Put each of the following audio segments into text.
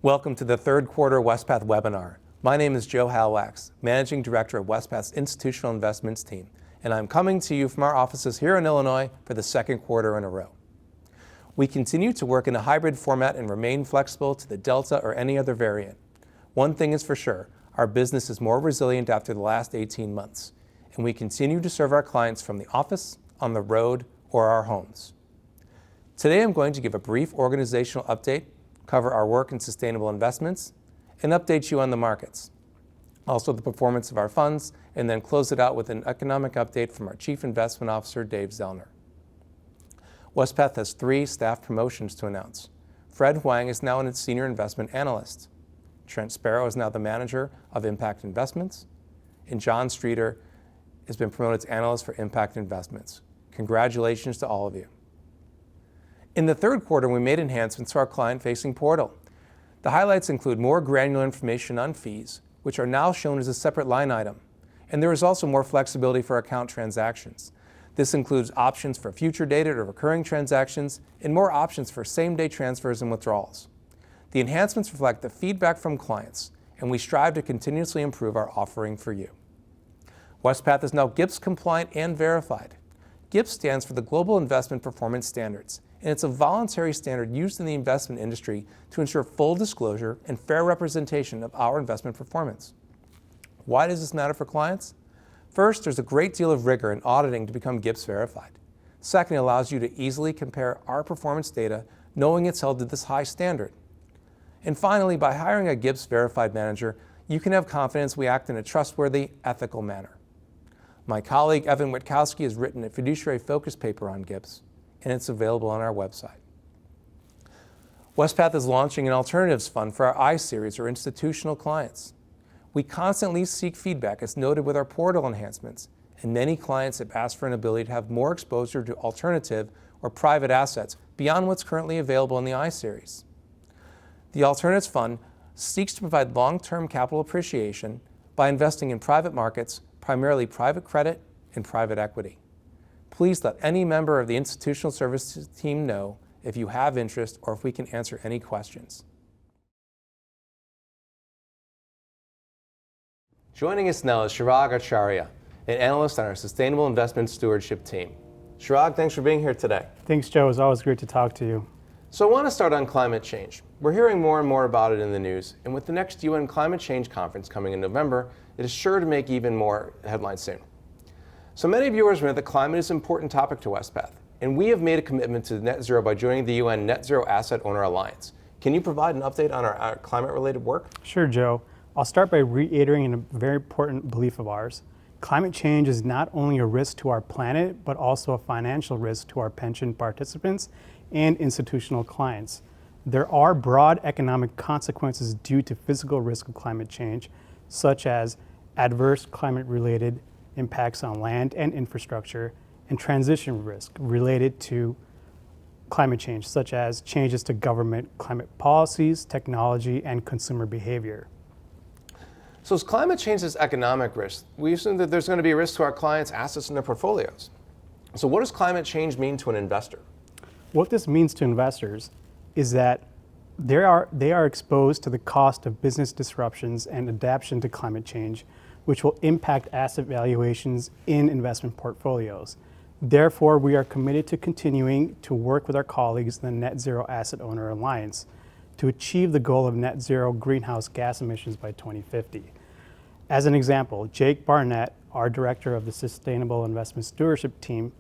Welcome to the third quarter Wespath webinar. My name is Joe Halwax, Managing Director of Wespath's Institutional Investments team, and I'm coming to you from our offices here in Illinois for the second quarter in a row. We continue to work in a hybrid format and remain flexible to the Delta or any other variant. One thing is for sure, our business is more resilient after the last 18 months, and we continue to serve our clients from the office, on the road, or our homes. Today I'm going to give a brief organizational update, cover our work in sustainable investments, and update you on the markets. Also the performance of our funds, and then close it out with an economic update from our Chief Investment Officer, Dave Zellner. Wespath has 3 staff promotions to announce. Fred Huang is now a Senior Investment Analyst. Trent Sparrow is now the Manager of Impact Investments, and John Streeter has been promoted to Analyst for Impact Investments. Congratulations to all of you. In the third quarter, we made enhancements to our client-facing portal. The highlights include more granular information on fees, which are now shown as a separate line item, and there is also more flexibility for account transactions. This includes options for future dated or recurring transactions and more options for same-day transfers and withdrawals. The enhancements reflect the feedback from clients, and we strive to continuously improve our offering for you. Wespath is now GIPS compliant and verified. GIPS stands for the Global Investment Performance Standards, and it's a voluntary standard used in the investment industry to ensure full disclosure and fair representation of our investment performance. Why does this matter for clients? First, there's a great deal of rigor in auditing to become GIPS verified. Second, it allows you to easily compare our performance data knowing it's held to this high standard. And finally, by hiring a GIPS verified manager, you can have confidence we act in a trustworthy, ethical manner. My colleague Evan Witkowski has written a fiduciary focus paper on GIPS, and it's available on our website. Wespath is launching an alternatives fund for our I-Series or institutional clients. We constantly seek feedback as noted with our portal enhancements, and many clients have asked for an ability to have more exposure to alternative or private assets beyond what's currently available in the I-Series. The alternatives fund seeks to provide long-term capital appreciation by investing in private markets, primarily private credit and private equity. Please let any member of the institutional services team know if you have interest or if we can answer any questions. Joining us now is Chirag Acharya, an analyst on our Sustainable Investment Stewardship team. Chirag, thanks for being here today. Thanks, Joe. It's always great to talk to you. So I want to start on climate change. We're hearing more and more about it in the news, and with the next UN Climate Change Conference coming in November, it is sure to make even more headlines soon. So many viewers know that climate is an important topic to Wespath, and we have made a commitment to net zero by joining the UN Net Zero Asset Owner Alliance. Can you provide an update on our climate-related work? Sure, Joe. I'll start by reiterating a very important belief of ours. Climate change is not only a risk to our planet, but also a financial risk to our pension participants and institutional clients. There are broad economic consequences due to physical risk of climate change, such as adverse climate-related impacts on land and infrastructure, and transition risk related to climate change, such as changes to government climate policies, technology, and consumer behavior. So as climate change is economic risk, we assume that there's going to be a risk to our clients' assets and their portfolios. So what does climate change mean to an investor? What this means to investors is that they are exposed to the cost of business disruptions and adaptation to climate change, which will impact asset valuations in investment portfolios. Therefore, we are committed to continuing to work with our colleagues in the Net Zero Asset Owner Alliance to achieve the goal of net zero greenhouse gas emissions by 2050. As an example, Jake Barnett, our director of the Sustainable Investment Stewardship team,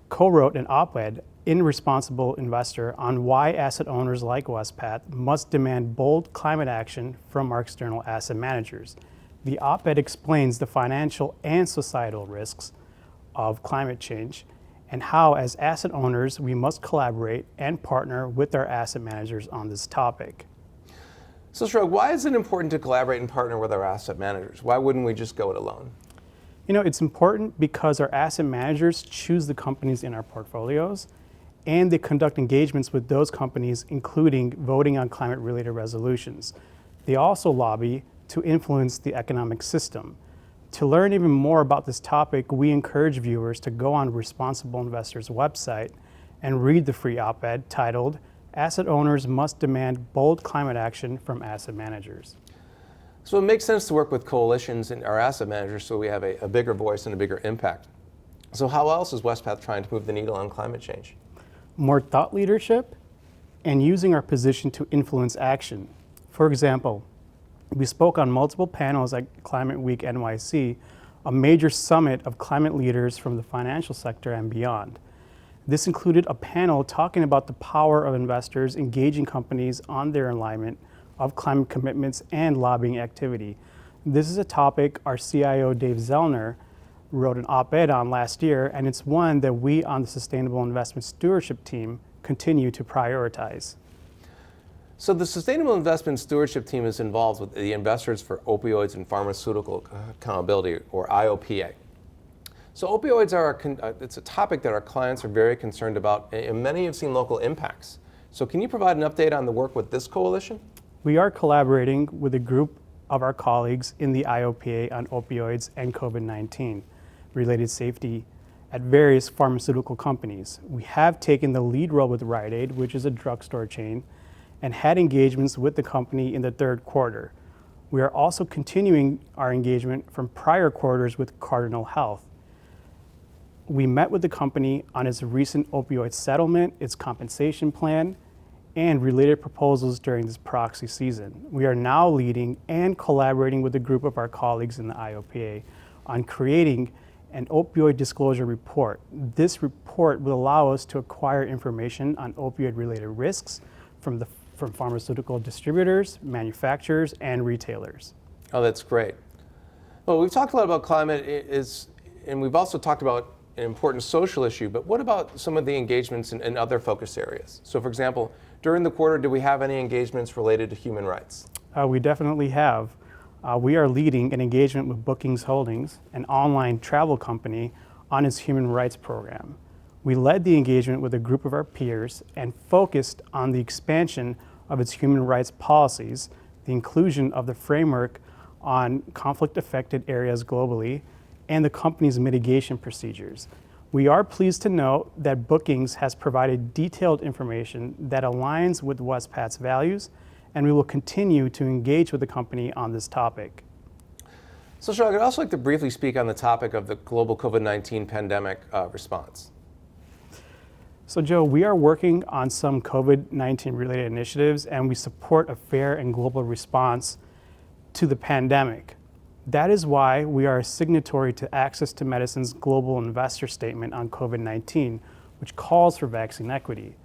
co-wrote an op-ed in Responsible Investor on why asset owners like Wespath must demand bold climate action from our external asset managers. The op-ed explains the financial and societal risks of climate change and how, as asset owners, we must collaborate and partner with our asset managers on this topic. So Chirag, why is it important to collaborate and partner with our asset managers? Why wouldn't we just go it alone? You know, it's important because our asset managers choose the companies in our portfolios, and they conduct engagements with those companies, including voting on climate-related resolutions. They also lobby to influence the economic system. To learn even more about this topic, we encourage viewers to go on Responsible Investor's website and read the free op-ed titled asset owners must demand bold climate action from asset managers. So it makes sense to work with coalitions and our asset managers so we have a bigger voice and a bigger impact. So how else is Wespath trying to move the needle on climate change? More thought leadership and using our position to influence action. For example, we spoke on multiple panels at Climate Week NYC, a major summit of climate leaders from the financial sector and beyond. This included a panel talking about the power of investors engaging companies on their alignment of climate commitments and lobbying activity. This is a topic our CIO, Dave Zellner, wrote an op-ed on last year, and it's one that we on the Sustainable Investment Stewardship team continue to prioritize. So the Sustainable Investment Stewardship team is involved with the Investors for Opioids and Pharmaceutical Accountability, or IOPA. So opioids it's a topic that our clients are very concerned about, and many have seen local impacts. So can you provide an update on the work with this coalition? We are collaborating with a group of our colleagues in the IOPA on opioids and COVID-19 related safety at various pharmaceutical companies. We have taken the lead role with Rite Aid, which is a drugstore chain, and had engagements with the company in the third quarter. We are also continuing our engagement from prior quarters with Cardinal Health. We met with the company on its recent opioid settlement, its compensation plan, and related proposals during this proxy season. We are now leading and collaborating with a group of our colleagues in the IOPA on creating an opioid disclosure report. This report will allow us to acquire information on opioid-related risks from pharmaceutical distributors, manufacturers, and retailers. Oh, that's great. Well, we've talked a lot about climate, and we've also talked about an important social issue, but what about some of the engagements in other focus areas? So for example, during the quarter, do we have any engagements related to human rights? We definitely have. We are leading an engagement with Bookings Holdings, an online travel company, on its human rights program. We led the engagement with a group of our peers and focused on the expansion of its human rights policies, the inclusion of the framework on conflict-affected areas globally, and the company's mitigation procedures. We are pleased to note that Bookings has provided detailed information that aligns with Wespath's values, and we will continue to engage with the company on this topic. So Cheryl, I'd also like to briefly speak on the topic of the global COVID-19 pandemic response. So Joe, we are working on some COVID-19 related initiatives, and we support a fair and global response to the pandemic. That is why we are a signatory to Access to Medicine's Global Investor Statement on COVID-19, which calls for vaccine equity.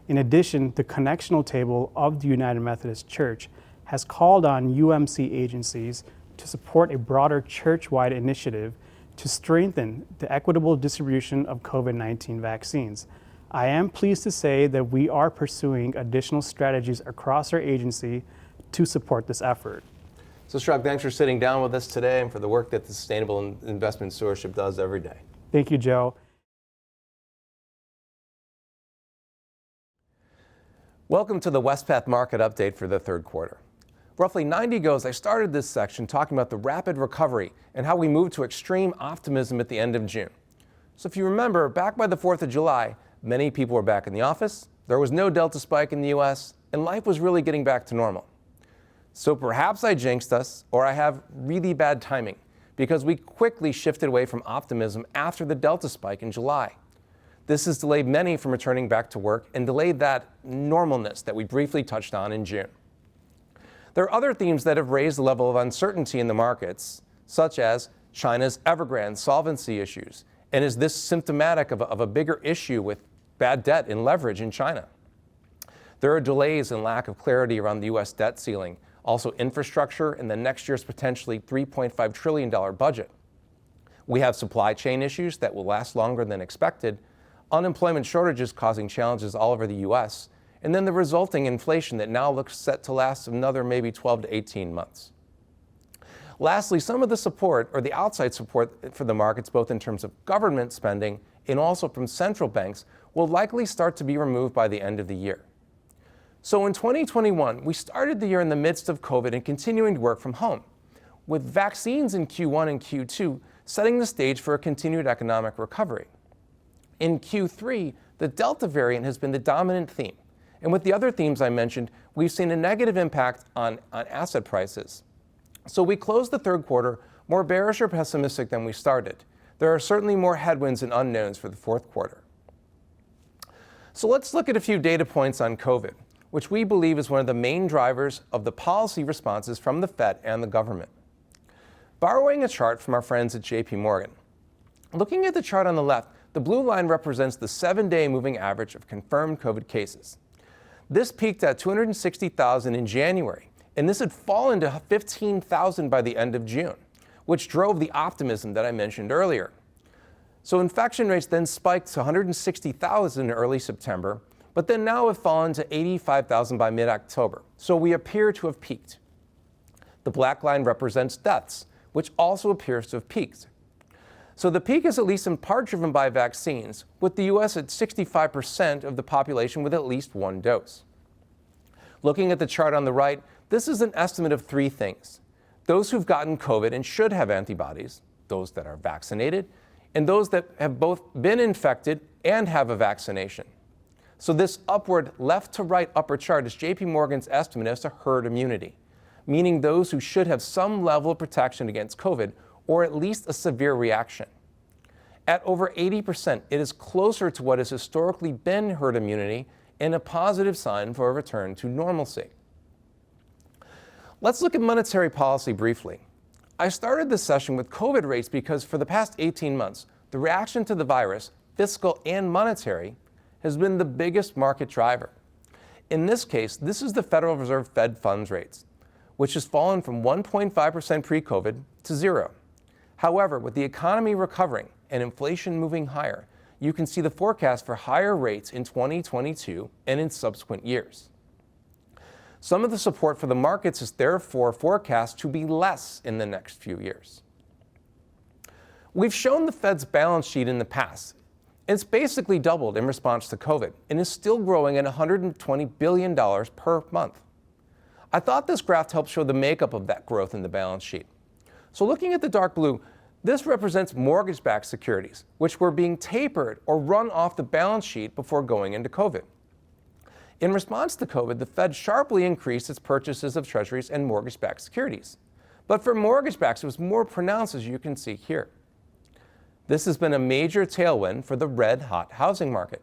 In addition, the Connectional Table of the United Methodist Church has called on UMC agencies to support a broader church-wide initiative to strengthen the equitable distribution of COVID-19 vaccines. I am pleased to say that we are pursuing additional strategies across our agency to support this effort. So Shrug, thanks for sitting down with us today and for the work that the Sustainable Investment Stewardship does every day. Thank you, Joe. Welcome to the Wespath Market Update for the third quarter. Roughly 90 ago, I started this section talking about the rapid recovery and how we moved to extreme optimism at the end of June. So if you remember, back by the 4th of July, many people were back in the office, there was no Delta spike in the US, and life was really getting back to normal. So perhaps I jinxed us, or I have really bad timing, because we quickly shifted away from optimism after the Delta spike in July. This has delayed many from returning back to work and delayed that normalness that we briefly touched on in June. There are other themes that have raised the level of uncertainty in the markets, such as China's Evergrande solvency issues, and is this symptomatic of a bigger issue with bad debt and leverage in China? There are delays and lack of clarity around the US debt ceiling, also infrastructure, and then next year's potentially $3.5 trillion budget. We have supply chain issues that will last longer than expected, unemployment shortages causing challenges all over the US, and then the resulting inflation that now looks set to last another maybe 12 to 18 months. Lastly, some of the support, or the outside support for the markets, both in terms of government spending and also from central banks, will likely start to be removed by the end of the year. So in 2021, we started the year in the midst of COVID and continuing to work from home, with vaccines in Q1 and Q2 setting the stage for a continued economic recovery. In Q3, the Delta variant has been the dominant theme, And with the other themes I mentioned, we've seen a negative impact on asset prices. So we closed the third quarter more bearish or pessimistic than we started. There are certainly more headwinds and unknowns for the fourth quarter. So let's look at a few data points on COVID, which we believe is one of the main drivers of the policy responses from the Fed and the government. Borrowing a chart from our friends at JP Morgan, looking at the chart on the left, the blue line represents the 7-day moving average of confirmed COVID cases. This peaked at 260,000 in January, and this had fallen to 15,000 by the end of June, which drove the optimism that I mentioned earlier. So infection rates then spiked to 160,000 in early September, but then now have fallen to 85,000 by mid-October. So we appear to have peaked. The black line represents deaths, which also appears to have peaked. So the peak is at least in part driven by vaccines, with the US at 65% of the population with at least one dose. Looking at the chart on the right, this is an estimate of three things: those who've gotten COVID and should have antibodies, those that are vaccinated, and those that have both been infected and have a vaccination. So this upward left to right upper chart is JP Morgan's estimate as to herd immunity, meaning those who should have some level of protection against COVID or at least a severe reaction. At over 80%, it is closer to what has historically been herd immunity and a positive sign for a return to normalcy. Let's look at monetary policy briefly. I started this session with COVID rates because for the past 18 months, the reaction to the virus, fiscal and monetary, has been the biggest market driver. In this case, this is the Federal Reserve Fed funds rates, which has fallen from 1.5% pre-COVID to 0. However, with the economy recovering and inflation moving higher, you can see the forecast for higher rates in 2022 and in subsequent years. Some of the support for the markets is therefore forecast to be less in the next few years. We've shown the Fed's balance sheet in the past. It's basically doubled in response to COVID and is still growing at $120 billion per month. I thought this graph helped show the makeup of that growth in the balance sheet. So looking at the dark blue, this represents mortgage-backed securities, which were being tapered or run off the balance sheet before going into COVID. In response to COVID, the Fed sharply increased its purchases of treasuries and mortgage-backed securities. But for mortgage-backs, it was more pronounced, as you can see here. This has been a major tailwind for the red-hot housing market.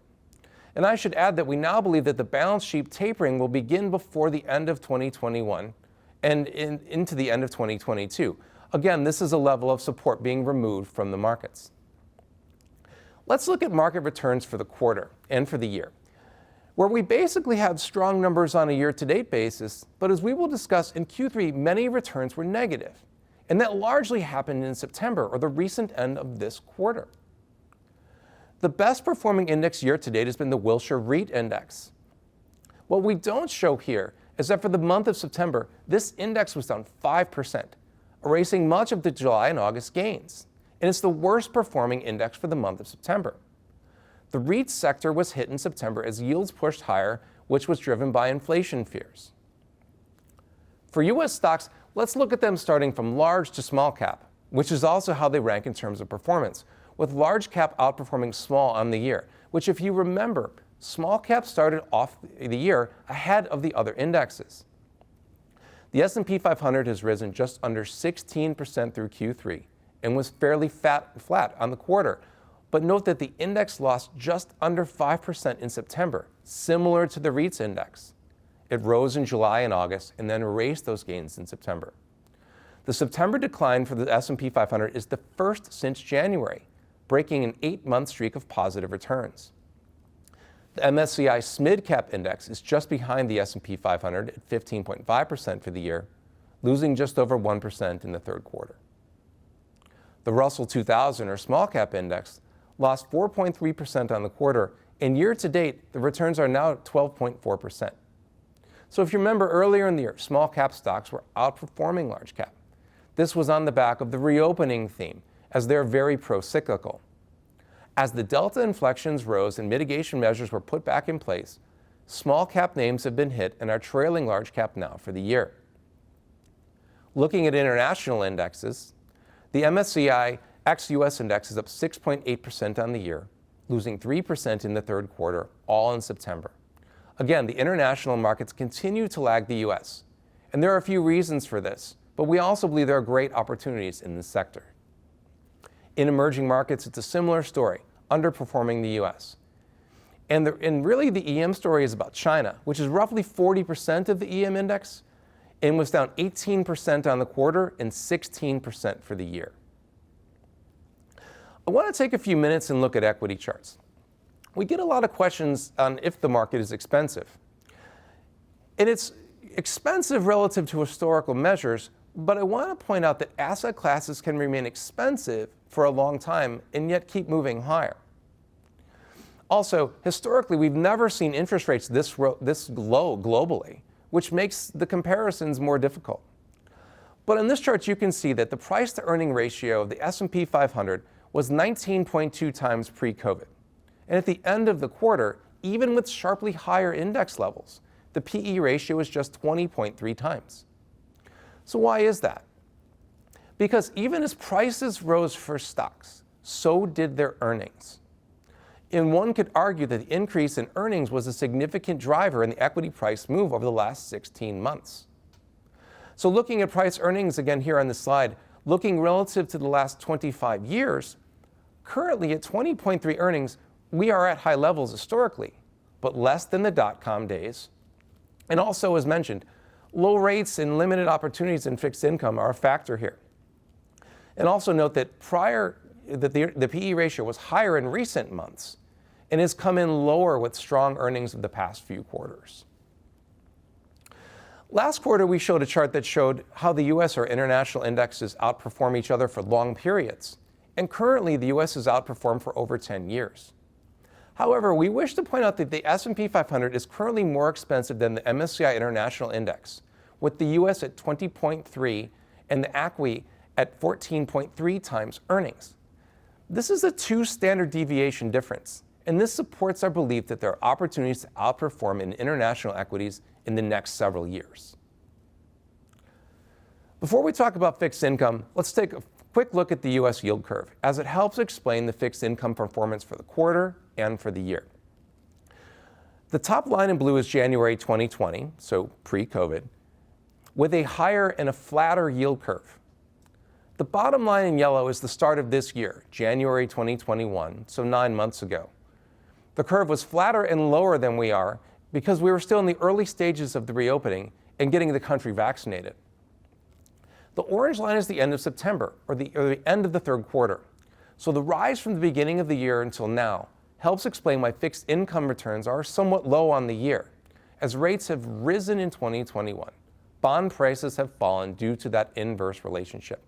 And I should add that we now believe that the balance sheet tapering will begin before the end of 2021 and into the end of 2022. Again, this is a level of support being removed from the markets. Let's look at market returns for the quarter and for the year, where we basically had strong numbers on a year-to-date basis, but as we will discuss in Q3, many returns were negative. And that largely happened in September, or the recent end of this quarter. The best performing index year-to-date has been the Wilshire REIT Index. What we don't show here is that for the month of September, this index was down 5%, erasing much of the July and August gains. And it's the worst performing index for the month of September. The REIT sector was hit in September as yields pushed higher, which was driven by inflation fears. For U.S. stocks, let's look at them starting from large to small cap, which is also how they rank in terms of performance, with large cap outperforming small on the year, which if you remember, small cap started off the year ahead of the other indexes. The S&P 500 has risen just under 16% through Q3 and was fairly flat on the quarter. But note that the index lost just under 5% in September, similar to the REITs index. It rose in July and August and then erased those gains in September. The September decline for the S&P 500 is the first since January, breaking an 8-month streak of positive returns. The MSCI SMID Cap Index is just behind the S&P 500 at 15.5% for the year, losing just over 1% in the third quarter. The Russell 2000 or Small Cap Index lost 4.3% on the quarter, and year-to-date, the returns are now 12.4%. So if you remember earlier in the year, small cap stocks were outperforming large cap. This was on the back of the reopening theme, as they're very pro-cyclical. As the Delta inflections rose and mitigation measures were put back in place, small cap names have been hit and are trailing large cap now for the year. Looking at international indexes, the MSCI ex-US index is up 6.8% on the year, losing 3% in the third quarter, all in September. Again, the international markets continue to lag the US, and there are a few reasons for this, but we also believe there are great opportunities in this sector. In emerging markets, it's a similar story, underperforming the US. And really the EM story is about China, which is roughly 40% of the EM index, and was down 18% on the quarter and 16% for the year. I want to take a few minutes and look at equity charts. We get a lot of questions on if the market is expensive. And it's expensive relative to historical measures, but I want to point out that asset classes can remain expensive for a long time and yet keep moving higher. Also, historically, we've never seen interest rates this low globally, which makes the comparisons more difficult. But in this chart, you can see that the price-to-earning ratio of the S&P 500 was 19.2 times pre-COVID. And at the end of the quarter, even with sharply higher index levels, the PE ratio is just 20.3 times. So why is that? Because even as prices rose for stocks, so did their earnings. And one could argue that the increase in earnings was a significant driver in the equity price move over the last 16 months. So looking at price earnings again here on this slide, looking relative to the last 25 years, currently at 20.3 earnings, we are at high levels historically, but less than the dot-com days. And also, as mentioned, low rates and limited opportunities in fixed income are a factor here. And also note that the PE ratio was higher in recent months and has come in lower with strong earnings of the past few quarters. Last quarter, we showed a chart that showed how the US or international indexes outperform each other for long periods. And currently, the US has outperformed for over 10 years. However, we wish to point out that the S&P 500 is currently more expensive than the MSCI International Index, with the US at 20.3 and the ACWI at 14.3 times earnings. This is a 2 standard deviation difference, and this supports our belief that there are opportunities to outperform in international equities in the next several years. Before we talk about fixed income, let's take a quick look at the US yield curve, as it helps explain the fixed income performance for the quarter and for the year. The top line in blue is January 2020, so pre-COVID, with a higher and a flatter yield curve. The bottom line in yellow is the start of this year, January 2021, so 9 months ago. The curve was flatter and lower than we are because we were still in the early stages of the reopening and getting the country vaccinated. The orange line is the end of September, or the end of the third quarter. So the rise from the beginning of the year until now helps explain why fixed income returns are somewhat low on the year, as rates have risen in 2021. Bond prices have fallen due to that inverse relationship.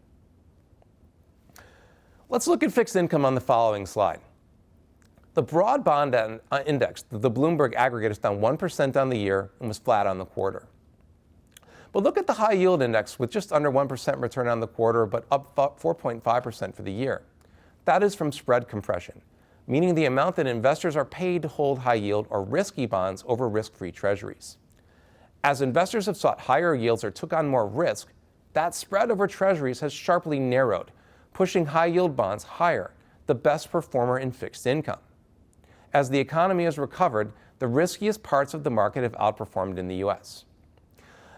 Let's look at fixed income on the following slide. The broad bond index, the Bloomberg aggregate, is down 1% on the year and was flat on the quarter. But look at the high yield index with just under 1% return on the quarter, but up 4.5% for the year. That is from spread compression, meaning the amount that investors are paid to hold high yield or risky bonds over risk-free treasuries. As investors have sought higher yields or took on more risk, that spread over treasuries has sharply narrowed, pushing high yield bonds higher, the best performer in fixed income. As the economy has recovered, the riskiest parts of the market have outperformed in the US.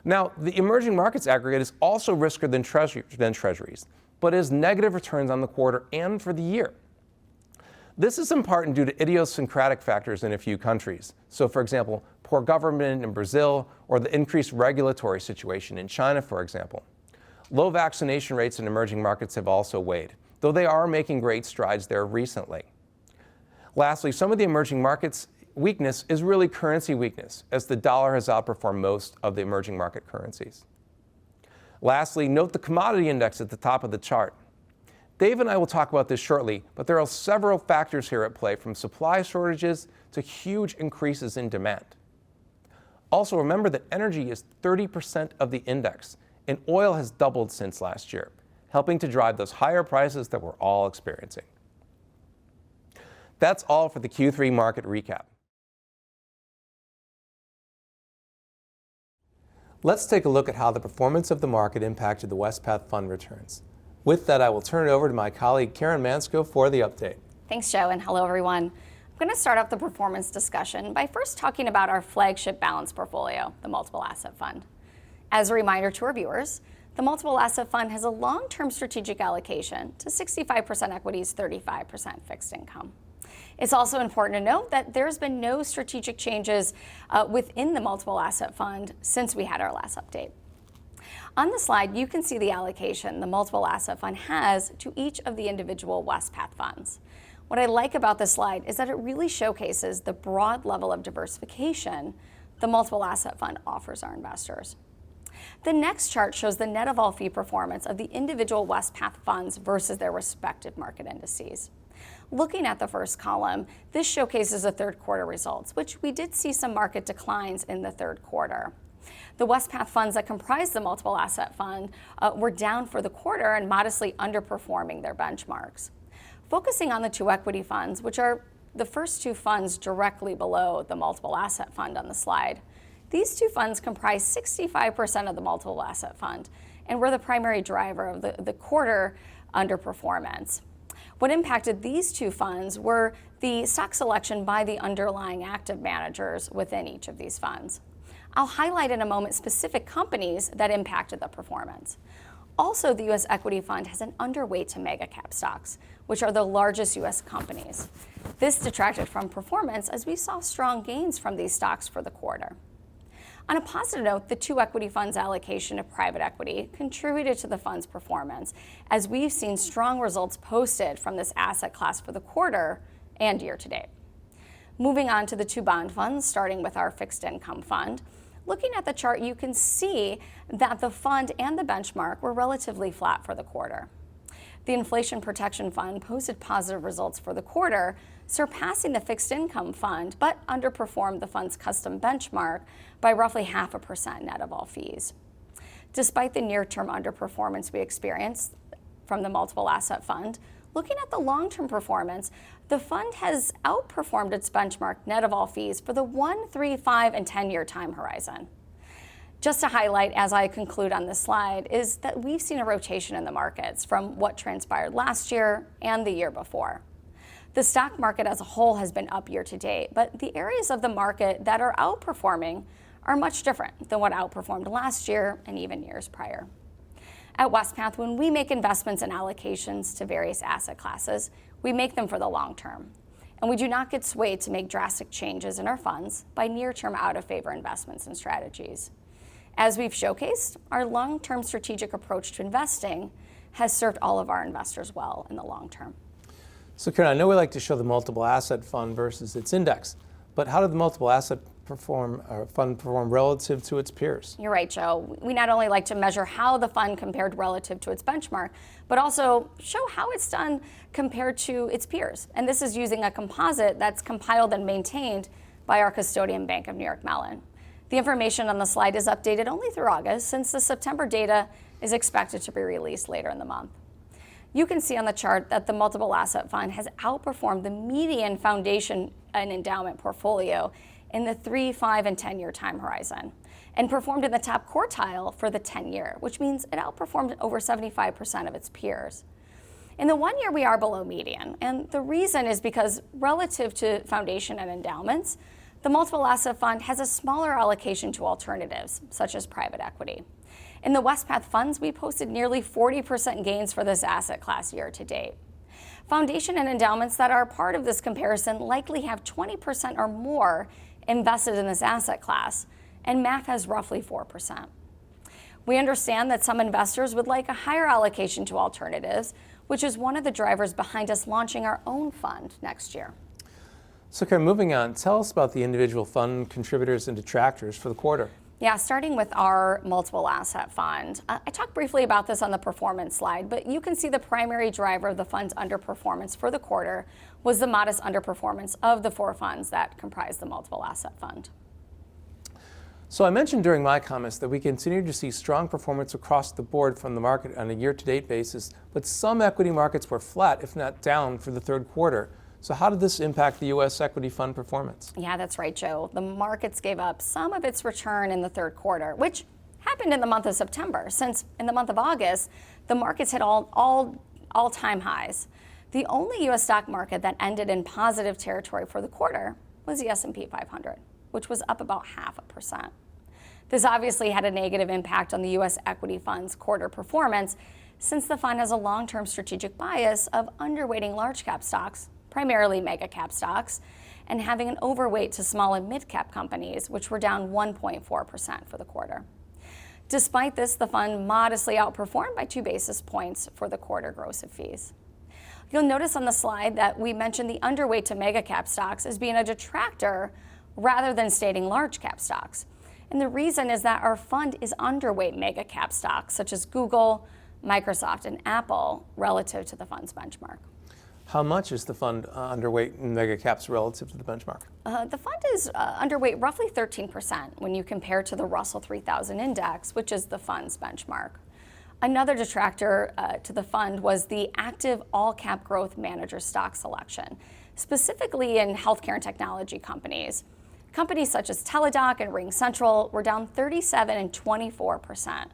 Now, the emerging markets aggregate is also riskier than treasuries, but has negative returns on the quarter and for the year. This is in part due to idiosyncratic factors in a few countries. So, for example, poor government in Brazil or the increased regulatory situation in China, for example. Low vaccination rates in emerging markets have also weighed, though they are making great strides there recently. Lastly, some of the emerging markets weakness is really currency weakness, as the dollar has outperformed most of the emerging market currencies. Lastly, note the commodity index at the top of the chart. Dave and I will talk about this shortly, but there are several factors here at play, from supply shortages to huge increases in demand. Also, remember that energy is 30% of the index, and oil has doubled since last year, helping to drive those higher prices that we're all experiencing. That's all for the Q3 market recap. Let's take a look at how the performance of the market impacted the Wespath fund returns. With that, I will turn it over to my colleague Karen Mansko for the update. Thanks, Joe, and hello, everyone. I'm going to start off the performance discussion by first talking about our flagship balanced portfolio, the Multiple Asset Fund. As a reminder to our viewers, the Multiple Asset Fund has a long-term strategic allocation to 65% equities, 35% fixed income. It's also important to note that there's been no strategic changes within the Multiple Asset Fund since we had our last update. On the slide, you can see the allocation the Multiple Asset Fund has to each of the individual Wespath funds. What I like about this slide is that it really showcases the broad level of diversification the Multiple Asset Fund offers our investors. The next chart shows the net of all fee performance of the individual Wespath funds versus their respective market indices. Looking at the first column, this showcases the third quarter results, which we did see some market declines in the third quarter. The Wespath funds that comprise the Multiple Asset Fund were down for the quarter and modestly underperforming their benchmarks. Focusing on the two equity funds, which are the first two funds directly below the Multiple Asset Fund on the slide, these two funds comprise 65% of the Multiple Asset Fund and were the primary driver of the quarter underperformance. What impacted these two funds were the stock selection by the underlying active managers within each of these funds. I'll highlight in a moment specific companies that impacted the performance. Also, the U.S. Equity Fund has an underweight to mega cap stocks, which are the largest U.S. companies. This detracted from performance as we saw strong gains from these stocks for the quarter. On a positive note, the two equity funds allocation to private equity contributed to the fund's performance, as we've seen strong results posted from this asset class for the quarter and year to date. Moving on to the two bond funds, starting with our fixed income fund. Looking at the chart, you can see that the fund and the benchmark were relatively flat for the quarter. The Inflation Protection Fund posted positive results for the quarter, surpassing the fixed income fund, but underperformed the fund's custom benchmark by roughly 0.5% net of all fees. Despite the near-term underperformance we experienced from the Multiple Asset Fund, looking at the long-term performance, the fund has outperformed its benchmark net of all fees for the 1, 3, 5, and 10-year time horizon. Just to highlight as I conclude on this slide is that we've seen a rotation in the markets from what transpired last year and the year before. The stock market as a whole has been up year to date, but the areas of the market that are outperforming are much different than what outperformed last year and even years prior. At Wespath, when we make investments and allocations to various asset classes, we make them for the long term. And we do not get swayed to make drastic changes in our funds by near-term out-of-favor investments and strategies. As we've showcased, our long-term strategic approach to investing has served all of our investors well in the long term. So Karen, I know we like to show the multiple asset fund versus its index, but how did the multiple asset fund perform relative to its peers? You're right, Joe. We not only like to measure how the fund compared relative to its benchmark, but also show how it's done compared to its peers. And this is using a composite that's compiled and maintained by our custodian Bank of New York Mellon. The information on the slide is updated only through August, since the September data is expected to be released later in the month. You can see on the chart that the Multiple Asset Fund has outperformed the median foundation and endowment portfolio in the 3, 5, and 10-year time horizon, and performed in the top quartile for the 10-year, which means it outperformed over 75% of its peers. In the 1 year, we are below median, and the reason is because relative to foundation and endowments, the Multiple Asset Fund has a smaller allocation to alternatives, such as private equity. In the Wespath funds, we posted nearly 40% gains for this asset class year to date. Foundation and endowments that are part of this comparison likely have 20% or more invested in this asset class, and MAF has roughly 4%. We understand that some investors would like a higher allocation to alternatives, which is one of the drivers behind us launching our own fund next year. So Karen, moving on, tell us about the individual fund contributors and detractors for the quarter. Yeah, starting with our Multiple Asset Fund. I talked briefly about this on the performance slide, but you can see the primary driver of the fund's underperformance for the quarter was the modest underperformance of the 4 funds that comprise the Multiple Asset Fund. So I mentioned during my comments that we continue to see strong performance across the board from the market on a year-to-date basis, but some equity markets were flat, if not down, for the third quarter. So how did this impact the U.S. equity fund performance? Yeah, that's right, Joe. The markets gave up some of its return in the third quarter, which happened in the month of September, since in the month of August, the markets hit all-time highs. The only U.S. stock market that ended in positive territory for the quarter was the S&P 500, which was up about 0.5%. This obviously had a negative impact on the U.S. equity fund's quarter performance, since the fund has a long-term strategic bias of underweighting large-cap stocks, primarily mega-cap stocks, and having an overweight to small and mid-cap companies, which were down 1.4% for the quarter. Despite this, the fund modestly outperformed by 2 basis points for the quarter gross of fees. You'll notice on the slide that we mentioned the underweight to mega-cap stocks as being a detractor rather than stating large-cap stocks. And the reason is that our fund is underweight mega-cap stocks such as Google, Microsoft, and Apple relative to the fund's benchmark. How much is the fund underweight in mega caps relative to the benchmark? The fund is underweight roughly 13% when you compare to the Russell 3000 index, which is the fund's benchmark. Another detractor to the fund was the active all-cap growth manager stock selection, specifically in healthcare and technology companies. Companies such as Teladoc and RingCentral were down 37% and 24%,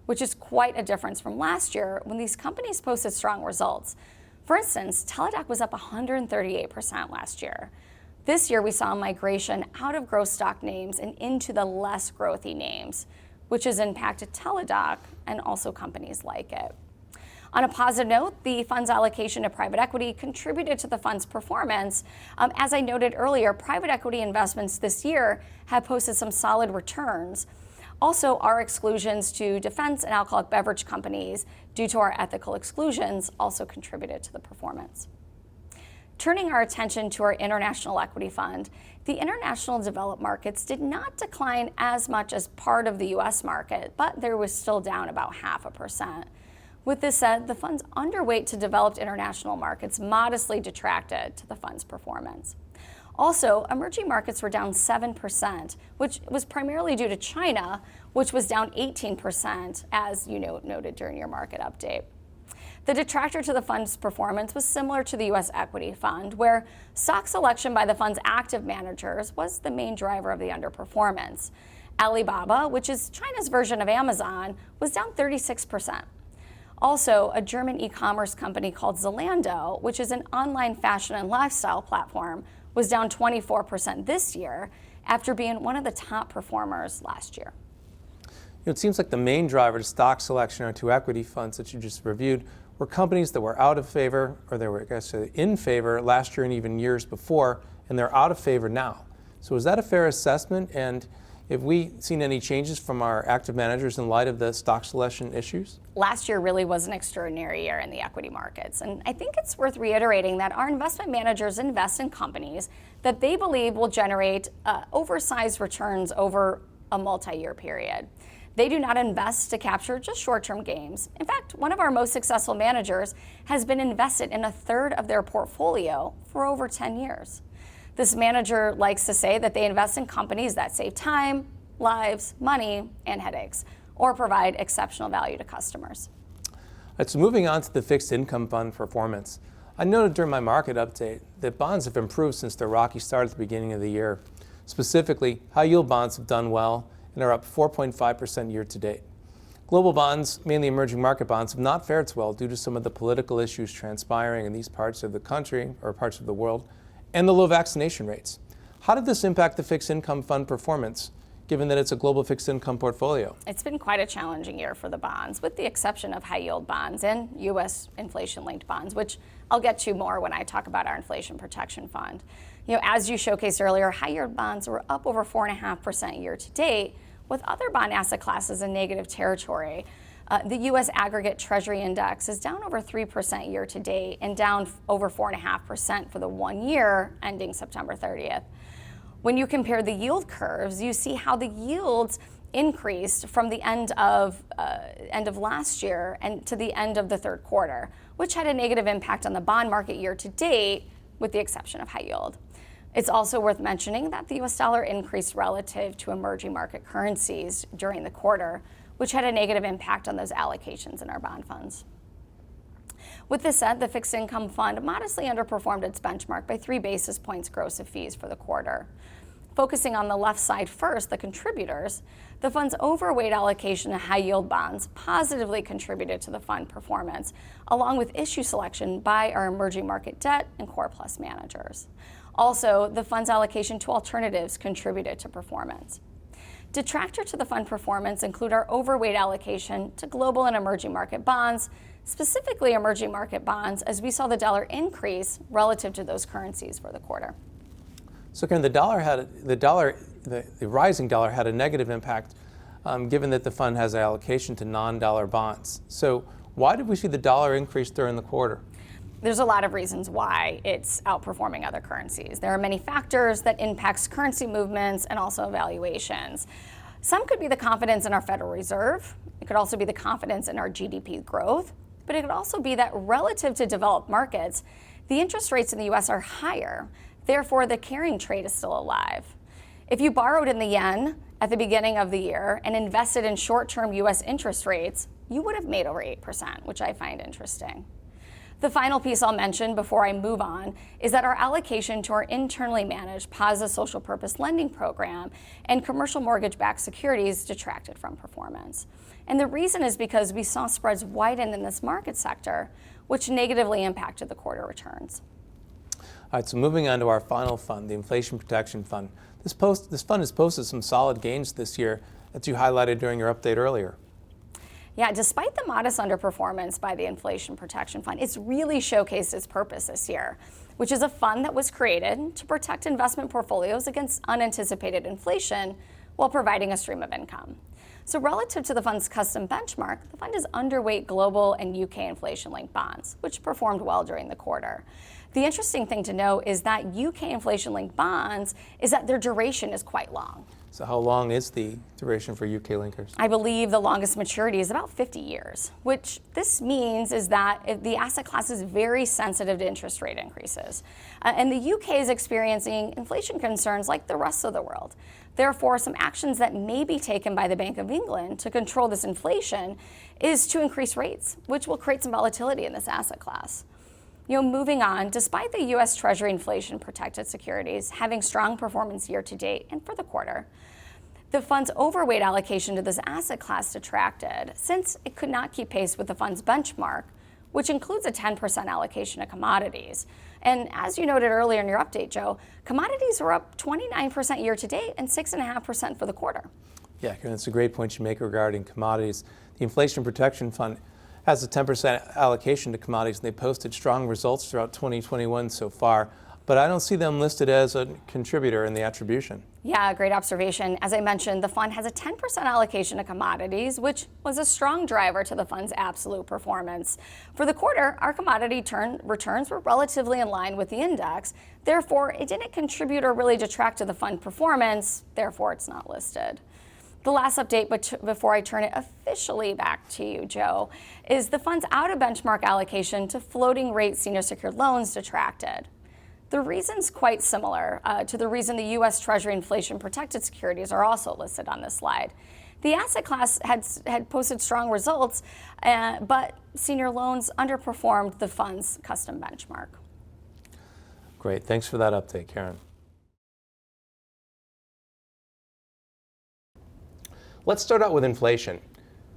which is quite a difference from last year when these companies posted strong results. For instance, Teladoc was up 138% last year. This year, we saw a migration out of growth stock names and into the less growthy names, which has impacted Teladoc and also companies like it. On a positive note, the fund's allocation to private equity contributed to the fund's performance. As I noted earlier, private equity investments this year have posted some solid returns. Also, our exclusions to defense and alcoholic beverage companies due to our ethical exclusions also contributed to the performance. Turning our attention to our international equity fund, the international developed markets did not decline as much as part of the U.S. market, but there was still down about 0.5%. With this said, the fund's underweight to developed international markets modestly detracted to the fund's performance. Also, emerging markets were down 7%, which was primarily due to China, which was down 18%, as you noted during your market update. The detractor to the fund's performance was similar to the U.S. equity fund, where stock selection by the fund's active managers was the main driver of the underperformance. Alibaba, which is China's version of Amazon, was down 36%. Also, a German e-commerce company called Zalando, which is an online fashion and lifestyle platform, was down 24% this year after being one of the top performers last year. It seems like the main driver to stock selection or to equity funds that you just reviewed were companies that were out of favor, or they were, in favor last year and even years before, and they're out of favor now. So is that a fair assessment? And have we seen any changes from our active managers in light of the stock selection issues? Last year really was an extraordinary year in the equity markets, and I think it's worth reiterating that our investment managers invest in companies that they believe will generate oversized returns over a multi-year period. They do not invest to capture just short-term gains. In fact, one of our most successful managers has been invested in a third of their portfolio for over 10 years. This manager likes to say that they invest in companies that save time, lives, money, and headaches, or provide exceptional value to customers. So moving on to the fixed income fund performance. I noted during my market update that bonds have improved since their rocky start at the beginning of the year. Specifically, high yield bonds have done well and are up 4.5% year to date. Global bonds, mainly emerging market bonds, have not fared so well due to some of the political issues transpiring in these parts of the country or parts of the world, and the low vaccination rates. How did this impact the fixed income fund performance, given that it's a global fixed income portfolio? It's been quite a challenging year for the bonds, with the exception of high yield bonds and U.S. inflation-linked bonds, which I'll get to more when I talk about our inflation protection fund. As you showcased earlier, high yield bonds were up over 4.5% year to date, with other bond asset classes in negative territory. The U.S. aggregate Treasury index is down over 3% year to date and down over 4.5% for the 1 year ending September 30th. When you compare the yield curves, you see how the yields increased from the end of last year and to the end of the third quarter, which had a negative impact on the bond market year to date, with the exception of high yield. It's also worth mentioning that the U.S. dollar increased relative to emerging market currencies during the quarter, which had a negative impact on those allocations in our bond funds. With this said, the fixed income fund modestly underperformed its benchmark by 3 basis points gross of fees for the quarter. Focusing on the left side first, the contributors, the fund's overweight allocation to high yield bonds positively contributed to the fund performance, along with issue selection by our emerging market debt and core plus managers. Also, the fund's allocation to alternatives contributed to performance. Detractor to the fund performance include our overweight allocation to global and emerging market bonds, specifically emerging market bonds, as we saw the dollar increase relative to those currencies for the quarter. So Karen, the rising dollar had a negative impact given that the fund has an allocation to non-dollar bonds. So why did we see the dollar increase during the quarter? There's a lot of reasons why it's outperforming other currencies. There are many factors that impacts currency movements and also valuations. Some could be the confidence in our Federal Reserve. It could also be the confidence in our GDP growth. But it could also be that relative to developed markets, the interest rates in the US are higher. Therefore, the carrying trade is still alive. If you borrowed in the yen at the beginning of the year and invested in short-term US interest rates, you would have made over 8%, which I find interesting. The final piece I'll mention before I move on is that our allocation to our internally managed PASA social purpose lending program and commercial mortgage-backed securities detracted from performance. And the reason is because we saw spreads widen in this market sector, which negatively impacted the quarter returns. All right, so moving on to our final fund, the Inflation Protection Fund. This fund has posted some solid gains this year that you highlighted during your update earlier. Yeah, despite the modest underperformance by the Inflation Protection Fund, it's really showcased its purpose this year, which is a fund that was created to protect investment portfolios against unanticipated inflation while providing a stream of income. So relative to the fund's custom benchmark, the fund is underweight global and UK inflation-linked bonds, which performed well during the quarter. The interesting thing to know is that UK inflation-linked bonds is that their duration is quite long. So how long is the duration for UK linkers? I believe the longest maturity is about 50 years, which this means is that the asset class is very sensitive to interest rate increases. And the UK is experiencing inflation concerns like the rest of the world. Therefore, some actions that may be taken by the Bank of England to control this inflation is to increase rates, which will create some volatility in this asset class. Moving on, despite the U.S. Treasury inflation-protected securities having strong performance year to date and for the quarter, the fund's overweight allocation to this asset class detracted since it could not keep pace with the fund's benchmark, which includes a 10% allocation to commodities. And as you noted earlier in your update, Joe, commodities were up 29% year to date and 6.5% for the quarter. Yeah, that's a great point you make regarding commodities. The Inflation Protection Fund has a 10% allocation to commodities, and they posted strong results throughout 2021 so far, but I don't see them listed as a contributor in the attribution. Yeah, great observation. As I mentioned, the fund has a 10% allocation to commodities, which was a strong driver to the fund's absolute performance. For the quarter, our commodity returns were relatively in line with the index. Therefore, it didn't contribute or really detract to the fund performance. Therefore, it's not listed. The last update before I turn it officially back to you, Joe, is the fund's out-of-benchmark allocation to floating rate senior secured loans detracted. The reason's quite similar to the reason the U.S. Treasury inflation-protected securities are also listed on this slide. The asset class had posted strong results, but senior loans underperformed the fund's custom benchmark. Great, thanks for that update, Karen. Let's start out with inflation.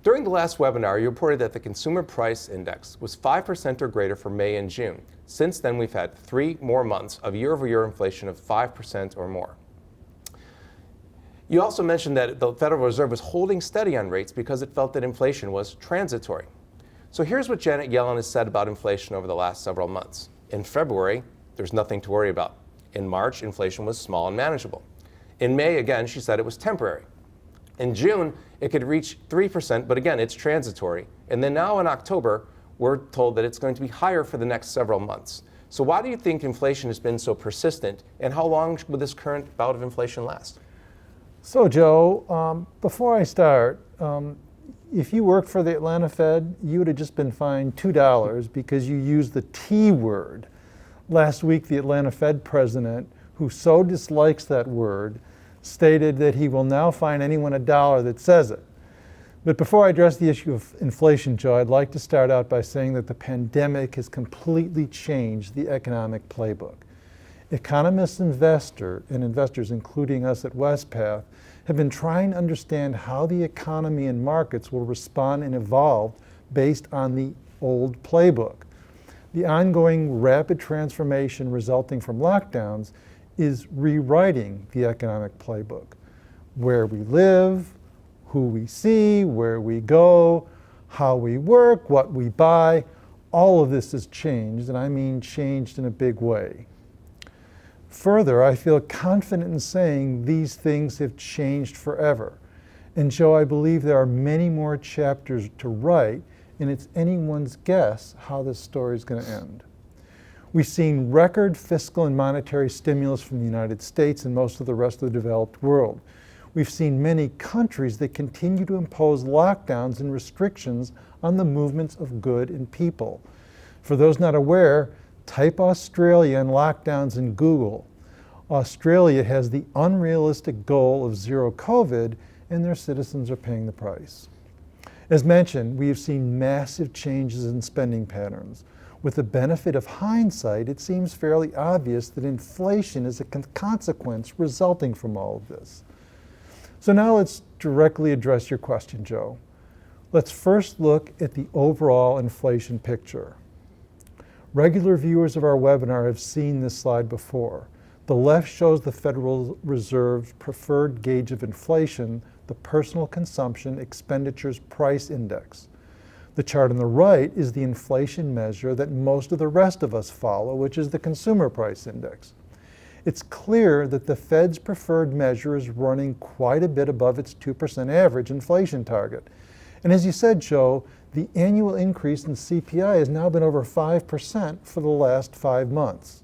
During the last webinar, you reported that the Consumer Price Index was 5% or greater for May and June. Since then, we've had 3 more months of year-over-year inflation of 5% or more. You also mentioned that the Federal Reserve was holding steady on rates because it felt that inflation was transitory. So here's what Janet Yellen has said about inflation over the last several months. In February, there's nothing to worry about. In March, inflation was small and manageable. In May, again, she said it was temporary. In June, it could reach 3%, but again, it's transitory. And then now in October, we're told that it's going to be higher for the next several months. So why do you think inflation has been so persistent, and how long will this current bout of inflation last? So Joe, before I start, if you worked for the Atlanta Fed, you would have just been fined $2 because you used the T word. Last week, the Atlanta Fed president, who so dislikes that word, stated that he will now fine anyone $1 that says it. But before I address the issue of inflation, Joe, I'd like to start out by saying that the pandemic has completely changed the economic playbook. Economists and investors, including us at Wespath, have been trying to understand how the economy and markets will respond and evolve based on the old playbook. The ongoing rapid transformation resulting from lockdowns is rewriting the economic playbook. Where we live, who we see, where we go, how we work, what we buy, all of this has changed, and I mean changed in a big way. Further, I feel confident in saying these things have changed forever. And Joe, I believe there are many more chapters to write, and it's anyone's guess how this story is going to end. We've seen record fiscal and monetary stimulus from the United States and most of the rest of the developed world. We've seen many countries that continue to impose lockdowns and restrictions on the movements of goods and people. For those not aware, type Australia and lockdowns in Google. Australia has the unrealistic goal of zero COVID, and their citizens are paying the price. As mentioned, we have seen massive changes in spending patterns. With the benefit of hindsight, it seems fairly obvious that inflation is a consequence resulting from all of this. So now let's directly address your question, Joe. Let's first look at the overall inflation picture. Regular viewers of our webinar have seen this slide before. The left shows the Federal Reserve's preferred gauge of inflation, the Personal Consumption Expenditures Price Index. The chart on the right is the inflation measure that most of the rest of us follow, which is the Consumer Price Index. It's clear that the Fed's preferred measure is running quite a bit above its 2% average inflation target. And as you said, Joe, the annual increase in CPI has now been over 5% for the last 5 months.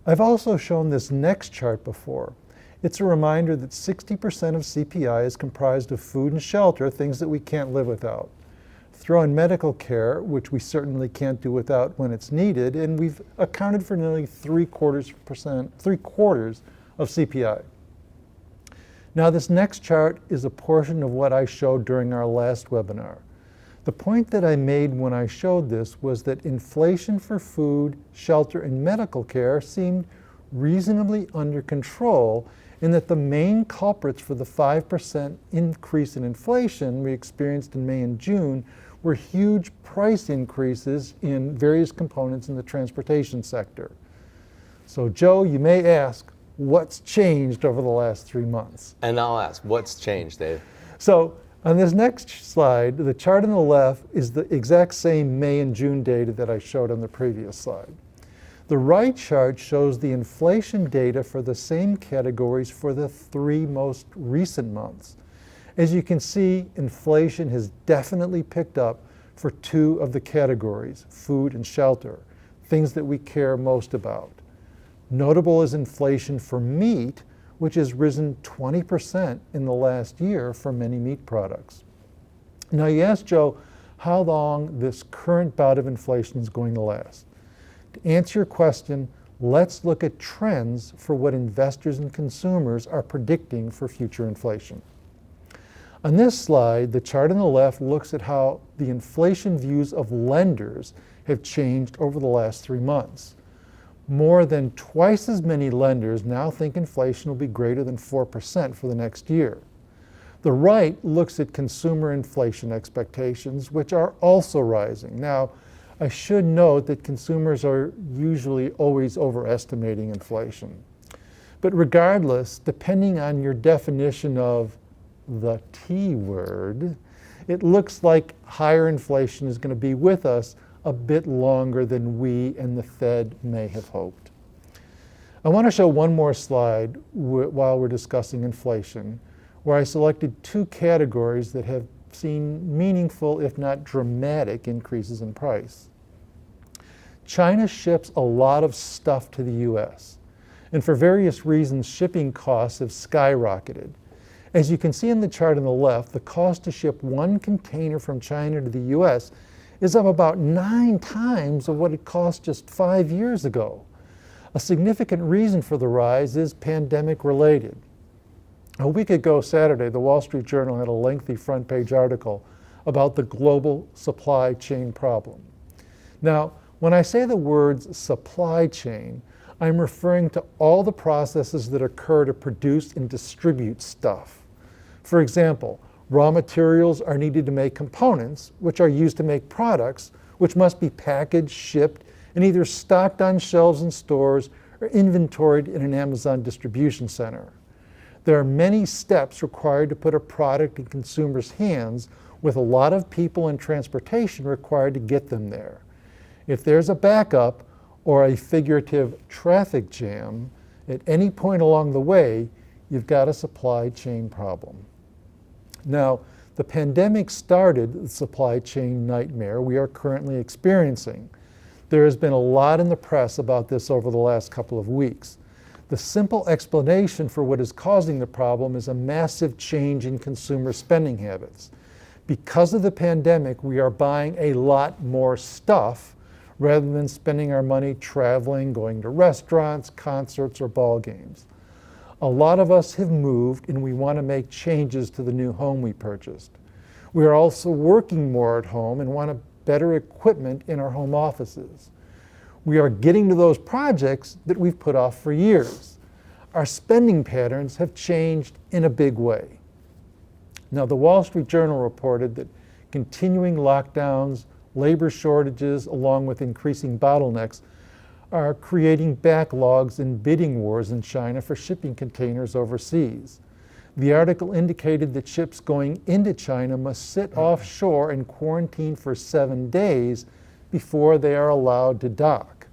I've also shown this next chart before. It's a reminder that 60% of CPI is comprised of food and shelter, things that we can't live without. Throw in medical care, which we certainly can't do without when it's needed, and we've accounted for nearly 3/4 of CPI. Now this next chart is a portion of what I showed during our last webinar. The point that I made when I showed this was that inflation for food, shelter, and medical care seemed reasonably under control, and that the main culprits for the 5% increase in inflation we experienced in May and June were huge price increases in various components in the transportation sector. So Joe, you may ask, what's changed over the last 3 months? And I'll ask, what's changed, Dave? So on this next slide, the chart on the left is the exact same May and June data that I showed on the previous slide. The right chart shows the inflation data for the same categories for the 3 most recent months. As you can see, inflation has definitely picked up for 2 of the categories, food and shelter, things that we care most about. Notable is inflation for meat, which has risen 20% in the last year for many meat products. Now you ask, Joe, how long this current bout of inflation is going to last. To answer your question, let's look at trends for what investors and consumers are predicting for future inflation. On this slide, the chart on the left looks at how the inflation views of lenders have changed over the last 3 months. More than twice as many lenders now think inflation will be greater than 4% for the next year. The right looks at consumer inflation expectations, which are also rising. Now, I should note that consumers are usually always overestimating inflation. But regardless, depending on your definition of the T word, it looks like higher inflation is going to be with us a bit longer than we and the Fed may have hoped. I want to show one more slide while we're discussing inflation, where I selected 2 categories that have seen meaningful, if not dramatic, increases in price. China ships a lot of stuff to the US, and for various reasons, shipping costs have skyrocketed. As you can see in the chart on the left, the cost to ship 1 container from China to the US is up about 9 times of what it cost just 5 years ago. A significant reason for the rise is pandemic related. A week ago Saturday, the Wall Street Journal had a lengthy front page article about the global supply chain problem. Now, when I say the words supply chain, I'm referring to all the processes that occur to produce and distribute stuff. For example, raw materials are needed to make components, which are used to make products, which must be packaged, shipped, and either stocked on shelves in stores or inventoried in an Amazon distribution center. There are many steps required to put a product in consumers' hands, with a lot of people and transportation required to get them there. If there's a backup or a figurative traffic jam at any point along the way, you've got a supply chain problem. Now, the pandemic started the supply chain nightmare we are currently experiencing. There has been a lot in the press about this over the last couple of weeks. The simple explanation for what is causing the problem is a massive change in consumer spending habits. Because of the pandemic, we are buying a lot more stuff rather than spending our money traveling, going to restaurants, concerts, or ball games. A lot of us have moved and we want to make changes to the new home we purchased. We are also working more at home and want better equipment in our home offices. We are getting to those projects that we've put off for years. Our spending patterns have changed in a big way. Now, the Wall Street Journal reported that continuing lockdowns, labor shortages, along with increasing bottlenecks, are creating backlogs and bidding wars in China for shipping containers overseas. The article indicated that ships going into China must sit offshore and quarantine for 7 days before they are allowed to dock.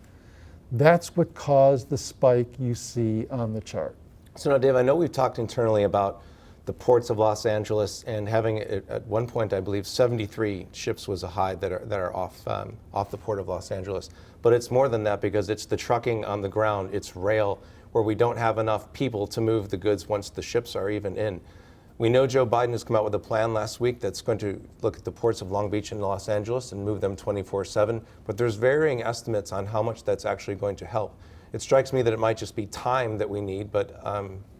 That's what caused the spike you see on the chart. So now, Dave, I know we've talked internally about the ports of Los Angeles and having, at one point, I believe 73 ships was a high that are off the port of Los Angeles. But it's more than that, because it's the trucking on the ground, it's rail, where we don't have enough people to move the goods once the ships are even in. We know Joe Biden has come out with a plan last week that's going to look at the ports of Long Beach and Los Angeles and move them 24/7, but there's varying estimates on how much that's actually going to help. It strikes me that it might just be time that we need, but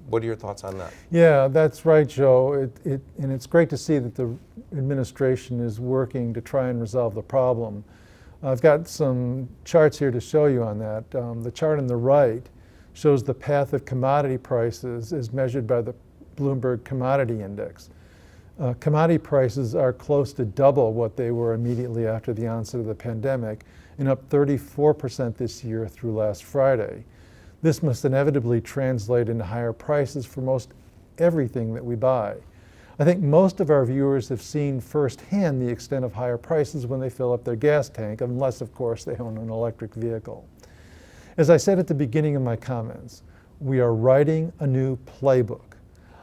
what are your thoughts on that? Yeah, that's right, Joe. And it's great to see that the administration is working to try and resolve the problem. I've got some charts here to show you on that. The chart on the right shows the path of commodity prices as measured by the Bloomberg Commodity Index. Commodity prices are close to double what they were immediately after the onset of the pandemic, and up 34% this year through last Friday. This must inevitably translate into higher prices for most everything that we buy. I think most of our viewers have seen firsthand the extent of higher prices when they fill up their gas tank, unless, of course, they own an electric vehicle. As I said at the beginning of my comments, we are writing a new playbook.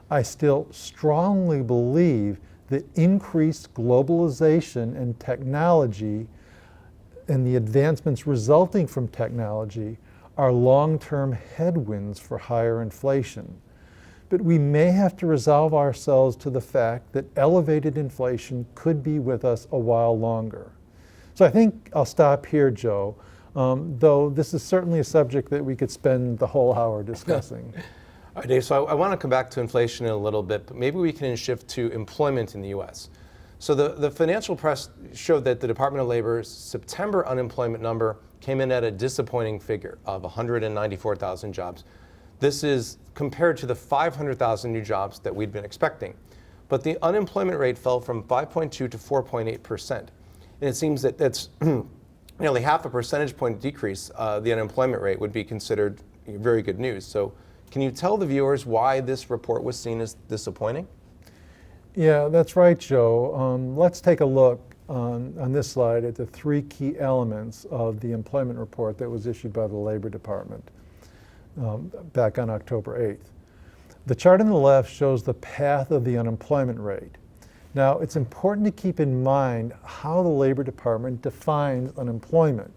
I still strongly believe that increased globalization and technology and the advancements resulting from technology are long-term headwinds for higher inflation. But we may have to resolve ourselves to the fact that elevated inflation could be with us a while longer. So I think I'll stop here, Joe, though this is certainly a subject that we could spend the whole hour discussing. All right, Dave, so I want to come back to inflation in a little bit, but maybe we can shift to employment in the U.S. So the financial press showed that the Department of Labor's September unemployment number came in at a disappointing figure of 194,000 jobs. This is compared to the 500,000 new jobs that we'd been expecting. But the unemployment rate fell from 5.2 to 4.8%. And it seems that that's nearly half a percentage point decrease. The unemployment rate would be considered very good news. So can you tell the viewers why this report was seen as disappointing? Yeah, that's right, Joe. Let's take a look on this slide at the three key elements of the employment report that was issued by the Labor Department back on October 8th. The chart on the left shows the path of the unemployment rate. Now, it's important to keep in mind how the Labor Department defines unemployment.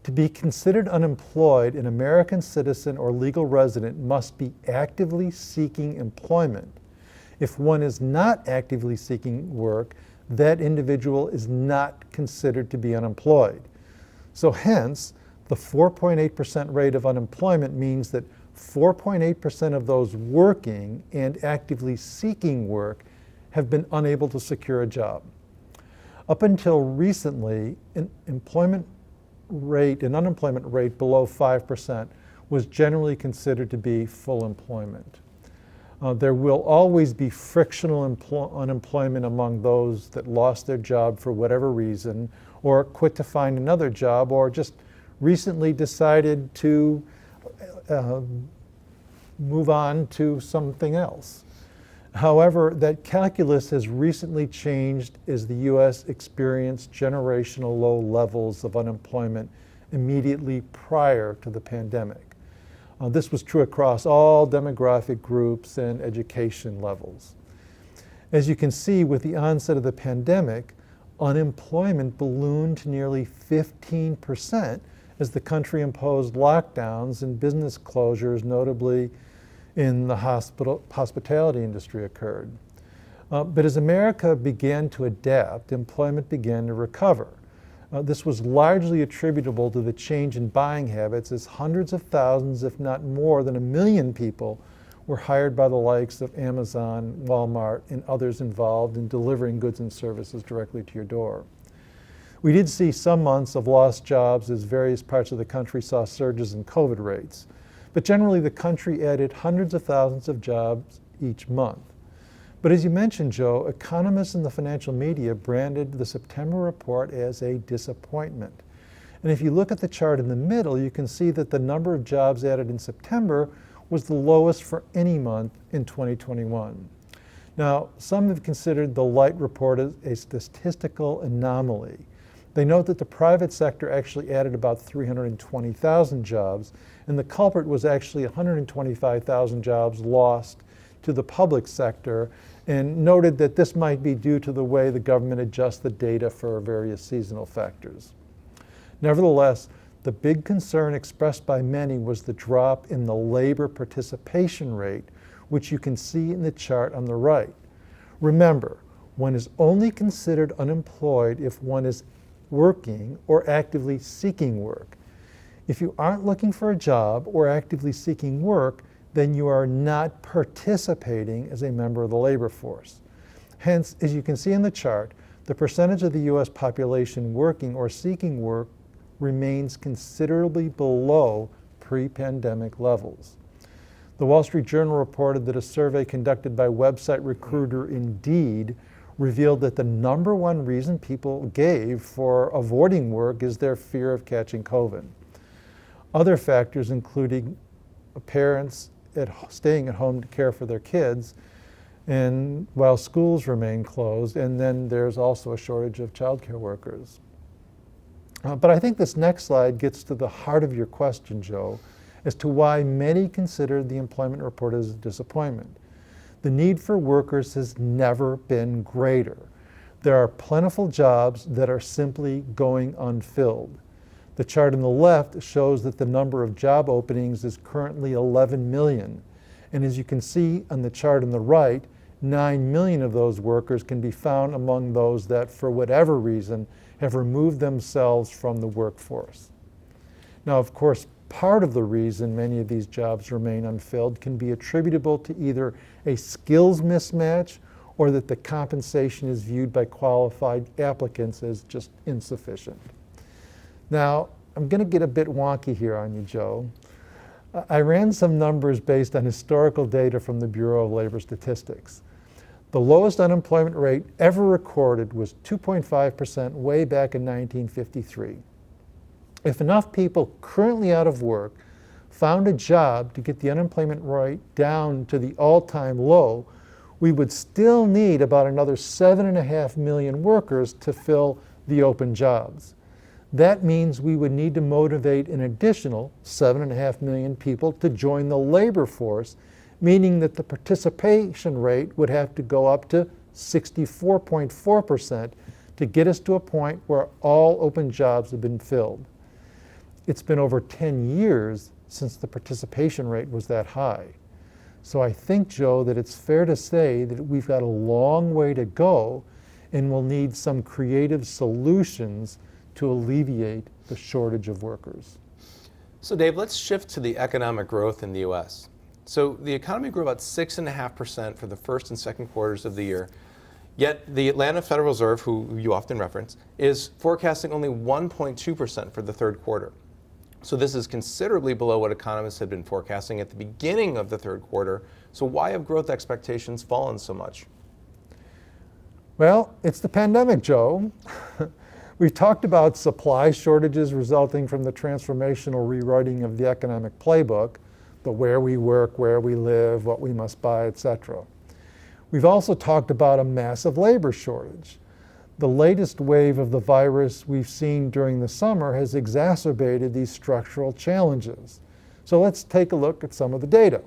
To be considered unemployed, an American citizen or legal resident must be actively seeking employment. If one is not actively seeking work, that individual is not considered to be unemployed. So hence, the 4.8% rate of unemployment means that 4.8% of those working and actively seeking work have been unable to secure a job. Up until recently, an unemployment rate below 5% was generally considered to be full employment. There will always be frictional unemployment among those that lost their job for whatever reason, or quit to find another job, or just recently decided to move on to something else. However, that calculus has recently changed as the U.S. experienced generational low levels of unemployment immediately prior to the pandemic. This was true across all demographic groups and education levels. As you can see, with the onset of the pandemic, unemployment ballooned to nearly 15% as the country imposed lockdowns and business closures, notably in the hospitality industry, occurred. But as America began to adapt, employment began to recover. This was largely attributable to the change in buying habits, as hundreds of thousands, if not more than 1 million people, were hired by the likes of Amazon, Walmart, and others involved in delivering goods and services directly to your door. We did see some months of lost jobs as various parts of the country saw surges in COVID rates, but generally the country added hundreds of thousands of jobs each month. But as you mentioned, Joe, economists in the financial media branded the September report as a disappointment. And if you look at the chart in the middle, you can see that the number of jobs added in September was the lowest for any month in 2021. Now, some have considered the light report as a statistical anomaly. They note that the private sector actually added about 320,000 jobs, and the culprit was actually 125,000 jobs lost to the public sector, and noted that this might be due to the way the government adjusts the data for various seasonal factors. Nevertheless, the big concern expressed by many was the drop in the labor participation rate, which you can see in the chart on the right. Remember, one is only considered unemployed if one is working or actively seeking work. If you aren't looking for a job or actively seeking work, then you are not participating as a member of the labor force. Hence, as you can see in the chart, the percentage of the U.S. population working or seeking work remains considerably below pre-pandemic levels. The Wall Street Journal reported that a survey conducted by website recruiter Indeed revealed that the number one reason people gave for avoiding work is their fear of catching COVID. Other factors including parents staying at home to care for their kids, and while schools remain closed, and then there's also a shortage of childcare workers. But I think this next slide gets to the heart of your question, Joe, as to why many considered the employment report as a disappointment. The need for workers has never been greater. There are plentiful jobs that are simply going unfilled. The chart on the left shows that the number of job openings is currently 11 million. And as you can see on the chart on the right, 9 million of those workers can be found among those that, for whatever reason, have removed themselves from the workforce. Now, of course, part of the reason many of these jobs remain unfilled can be attributable to either a skills mismatch or that the compensation is viewed by qualified applicants as just insufficient. Now, I'm going to get a bit wonky here on you, Joe. I ran some numbers based on historical data from the Bureau of Labor Statistics. The lowest unemployment rate ever recorded was 2.5% way back in 1953. If enough people currently out of work found a job to get the unemployment rate down to the all-time low, we would still need about another 7.5 million workers to fill the open jobs. That means we would need to motivate an additional 7.5 million people to join the labor force, meaning that the participation rate would have to go up to 64.4% to get us to a point where all open jobs have been filled. It's been over 10 years since the participation rate was that high. So I think, Joe, that it's fair to say that we've got a long way to go and we'll need some creative solutions to alleviate the shortage of workers. So Dave, let's shift to the economic growth in the U.S. So the economy grew about 6.5% for the first and second quarters of the year, yet the Atlanta Federal Reserve, who you often reference, is forecasting only 1.2% for the third quarter. So this is considerably below what economists had been forecasting at the beginning of the third quarter. So why have growth expectations fallen so much? Well, it's the pandemic, Joe. We've talked about supply shortages resulting from the transformational rewriting of the economic playbook, the where we work, where we live, what we must buy, etc. We've also talked about a massive labor shortage. The latest wave of the virus we've seen during the summer has exacerbated these structural challenges. So let's take a look at some of the data.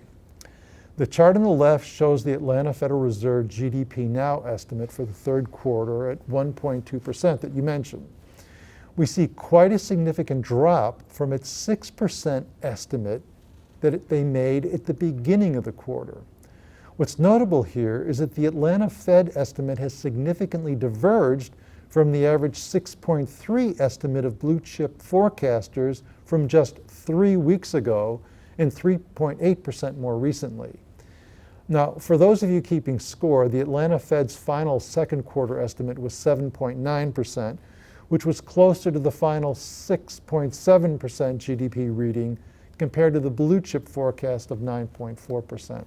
The chart on the left shows the Atlanta Federal Reserve GDP Now estimate for the third quarter at 1.2% that you mentioned. We see quite a significant drop from its 6% estimate that they made at the beginning of the quarter. What's notable here is that the Atlanta Fed estimate has significantly diverged from the average 6.3 estimate of blue chip forecasters from just 3 weeks ago and 3.8% more recently. Now, for those of you keeping score, the Atlanta Fed's final second quarter estimate was 7.9%, which was closer to the final 6.7% GDP reading compared to the blue chip forecast of 9.4%.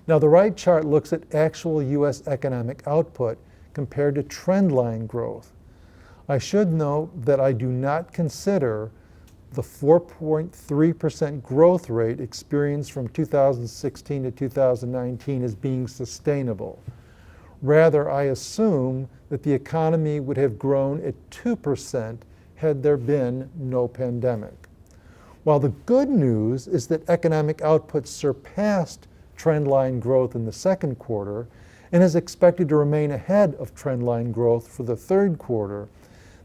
Now, the right chart looks at actual U.S. economic output compared to trendline growth. I should note that I do not consider the 4.3% growth rate experienced from 2016 to 2019 as being sustainable. Rather, I assume that the economy would have grown at 2% had there been no pandemic. While the good news is that economic output surpassed trendline growth in the second quarter and is expected to remain ahead of trendline growth for the third quarter,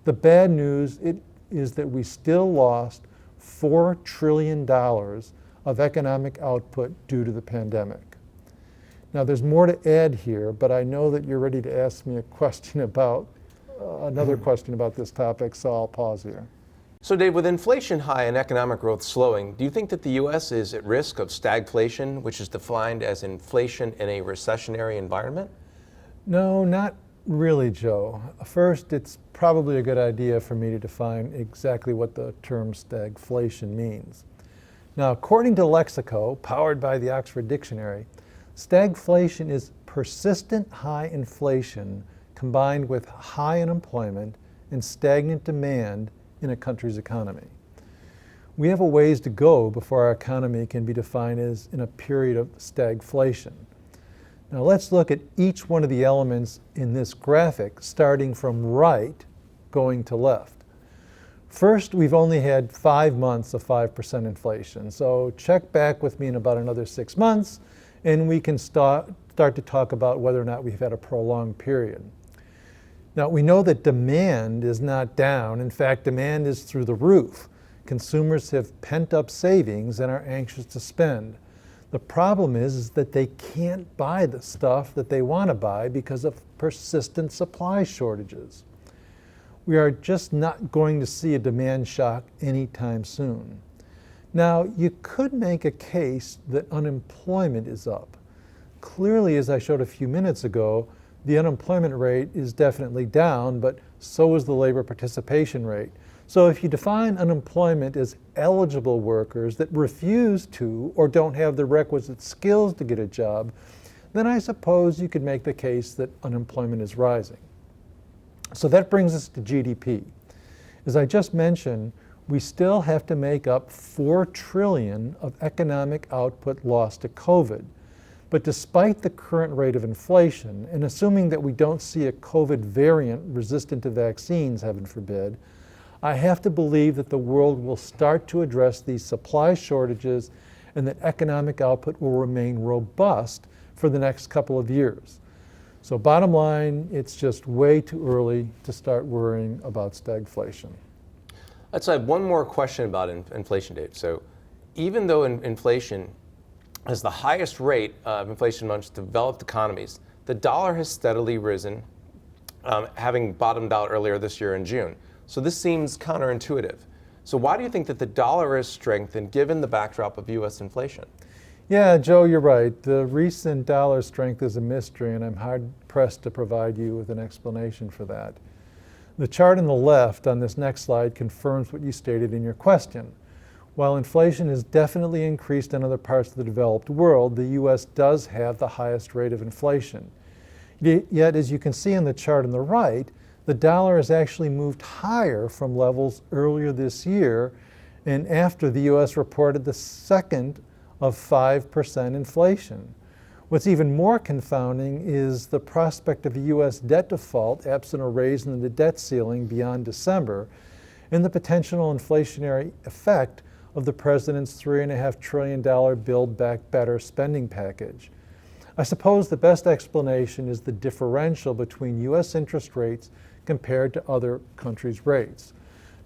the bad news is that we still lost $4 trillion of economic output due to the pandemic. Now, there's more to add here, but I know that you're ready to ask me a question about another question about this topic, so I'll pause here. So Dave, with inflation high and economic growth slowing, do you think that the U.S. is at risk of stagflation, which is defined as inflation in a recessionary environment? No, not really, Joe. First, it's probably a good idea for me to define exactly what the term stagflation means. Now, according to Lexico, powered by the Oxford Dictionary, stagflation is persistent high inflation combined with high unemployment and stagnant demand in a country's economy. We have a ways to go before our economy can be defined as in a period of stagflation. Now let's look at each one of the elements in this graphic, starting from right, going to left. First, we've only had 5 months of 5% inflation, so check back with me in about another 6 months, and we can start to talk about whether or not we've had a prolonged period. Now, we know that demand is not down. In fact, demand is through the roof. Consumers have pent up savings and are anxious to spend. The problem is that they can't buy the stuff that they want to buy because of persistent supply shortages. We are just not going to see a demand shock anytime soon. Now, you could make a case that unemployment is up. Clearly, as I showed a few minutes ago, the unemployment rate is definitely down, but so is the labor participation rate. So if you define unemployment as eligible workers that refuse to or don't have the requisite skills to get a job, then I suppose you could make the case that unemployment is rising. So that brings us to GDP. As I just mentioned, we still have to make up $4 trillion of economic output lost to COVID. But despite the current rate of inflation, and assuming that we don't see a COVID variant resistant to vaccines, heaven forbid, I have to believe that the world will start to address these supply shortages and that economic output will remain robust for the next couple of years. So bottom line, it's just way too early to start worrying about stagflation. Let's have one more question about inflation, Dave. So even though inflation has the highest rate of inflation amongst developed economies, the dollar has steadily risen, having bottomed out earlier this year in June. So this seems counterintuitive. So why do you think that the dollar is strengthened given the backdrop of U.S. inflation? Yeah, Joe, you're right. The recent dollar strength is a mystery, and I'm hard pressed to provide you with an explanation for that. The chart on the left on this next slide confirms what you stated in your question. While inflation has definitely increased in other parts of the developed world, the U.S. does have the highest rate of inflation. Yet, as you can see in the chart on the right, the dollar has actually moved higher from levels earlier this year and after the U.S. reported the second of 5% inflation. What's even more confounding is the prospect of a U.S. debt default absent a raise in the debt ceiling beyond December and the potential inflationary effect of the president's $3.5 trillion Build Back Better spending package. I suppose the best explanation is the differential between U.S. interest rates compared to other countries' rates.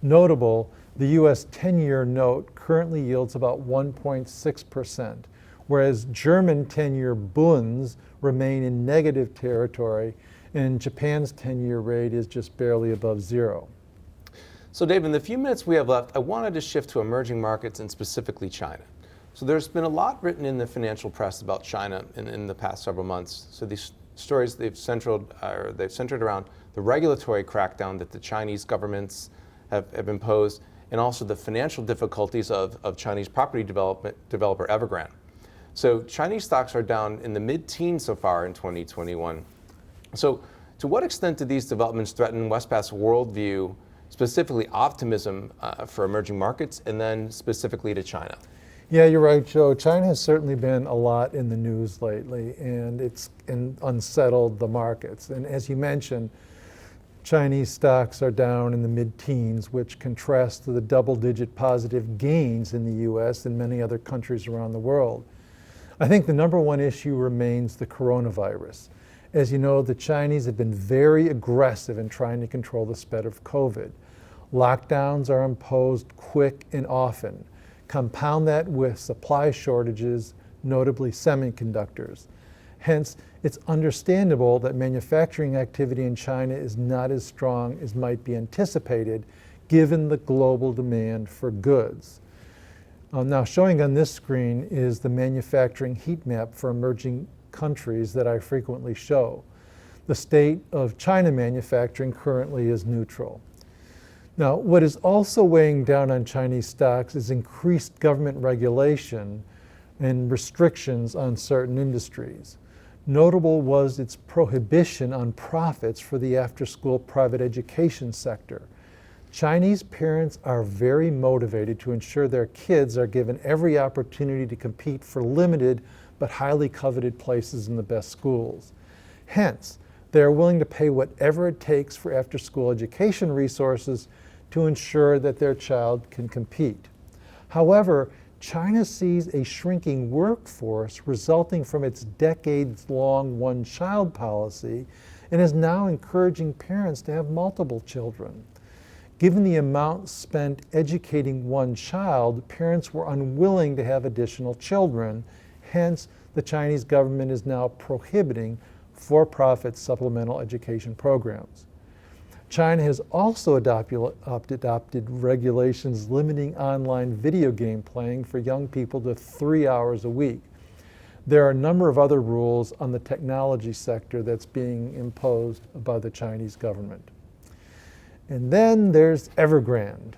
Notable, the U.S. 10-year note currently yields about 1.6%, whereas German 10-year bunds remain in negative territory, and Japan's 10-year rate is just barely above zero. So Dave, in the few minutes we have left, I wanted to shift to emerging markets and specifically China. So there's been a lot written in the financial press about China in the past several months. So these stories, they've centered around the regulatory crackdown that the Chinese governments have imposed, and also the financial difficulties of Chinese property developer Evergrande. So Chinese stocks are down in the mid-teens so far in 2021. So to what extent do these developments threaten Wespath's worldview, specifically optimism for emerging markets, and then specifically to China? Yeah, you're right, Joe. China has certainly been a lot in the news lately, and it's unsettled the markets. And as you mentioned, Chinese stocks are down in the mid-teens, which contrasts to the double-digit positive gains in the U.S. and many other countries around the world. I think the number one issue remains the coronavirus. As you know, the Chinese have been very aggressive in trying to control the spread of COVID. Lockdowns are imposed quick and often. Compound that with supply shortages, notably semiconductors. Hence, it's understandable that manufacturing activity in China is not as strong as might be anticipated, given the global demand for goods. Now, showing on this screen is the manufacturing heat map for emerging countries that I frequently show. The state of China manufacturing currently is neutral. Now, what is also weighing down on Chinese stocks is increased government regulation and restrictions on certain industries. Notable was its prohibition on profits for the after-school private education sector. Chinese parents are very motivated to ensure their kids are given every opportunity to compete for limited but highly coveted places in the best schools. Hence, they are willing to pay whatever it takes for after-school education resources to ensure that their child can compete. However, China sees a shrinking workforce resulting from its decades-long one-child policy and is now encouraging parents to have multiple children. Given the amount spent educating one child, parents were unwilling to have additional children. Hence, the Chinese government is now prohibiting for-profit supplemental education programs. China has also adopted regulations limiting online video game playing for young people to 3 hours a week. There are a number of other rules on the technology sector that's being imposed by the Chinese government. And then there's Evergrande.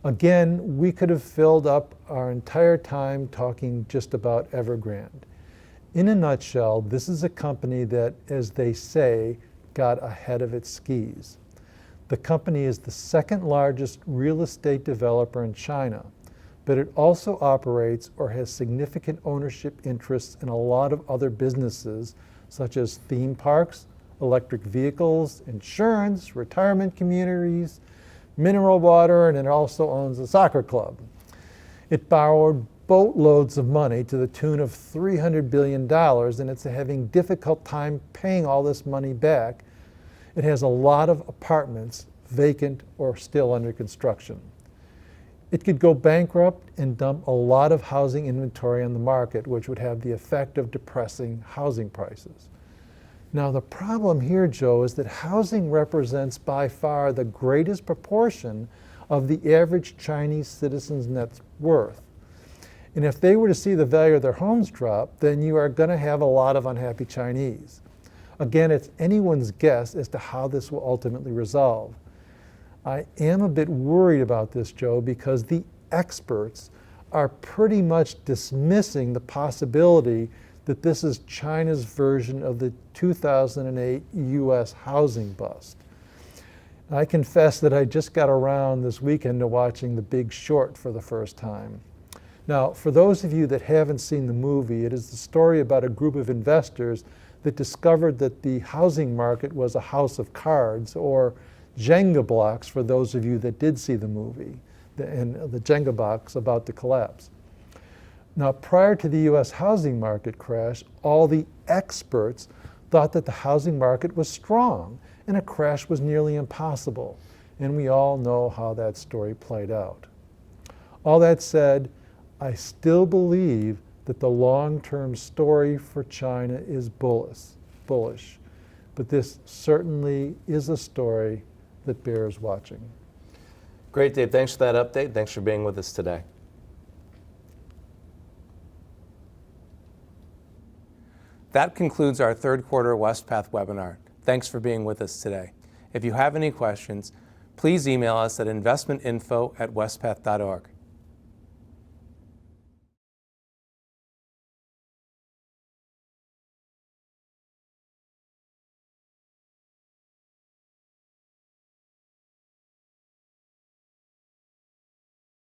Again, we could have filled up our entire time talking just about Evergrande. In a nutshell, this is a company that, as they say, got ahead of its skis. The company is the second largest real estate developer in China, but it also operates or has significant ownership interests in a lot of other businesses, such as theme parks, electric vehicles, insurance, retirement communities, mineral water, and it also owns a soccer club. It borrowed boatloads of money to the tune of $300 billion, and it's having a difficult time paying all this money back. It has a lot of apartments vacant or still under construction. It could go bankrupt and dump a lot of housing inventory on the market, which would have the effect of depressing housing prices. Now, the problem here, Joe, is that housing represents by far the greatest proportion of the average Chinese citizen's net worth. And if they were to see the value of their homes drop, then you are going to have a lot of unhappy Chinese. Again, it's anyone's guess as to how this will ultimately resolve. I am a bit worried about this, Joe, because the experts are pretty much dismissing the possibility that this is China's version of the 2008 U.S. housing bust. I confess that I just got around this weekend to watching The Big Short for the first time. Now, for those of you that haven't seen the movie, it is the story about a group of investors that discovered that the housing market was a house of cards, or Jenga blocks for those of you that did see the movie, and the Jenga box about to collapse. Now, prior to the U.S. housing market crash, all the experts thought that the housing market was strong and a crash was nearly impossible. And we all know how that story played out. All that said, I still believe that the long-term story for China is bullish. But this certainly is a story that bears watching. Great, Dave. Thanks for that update. Thanks for being with us today. That concludes our third quarter Wespath webinar. Thanks for being with us today. If you have any questions, please email us at investmentinfo@wespath.org.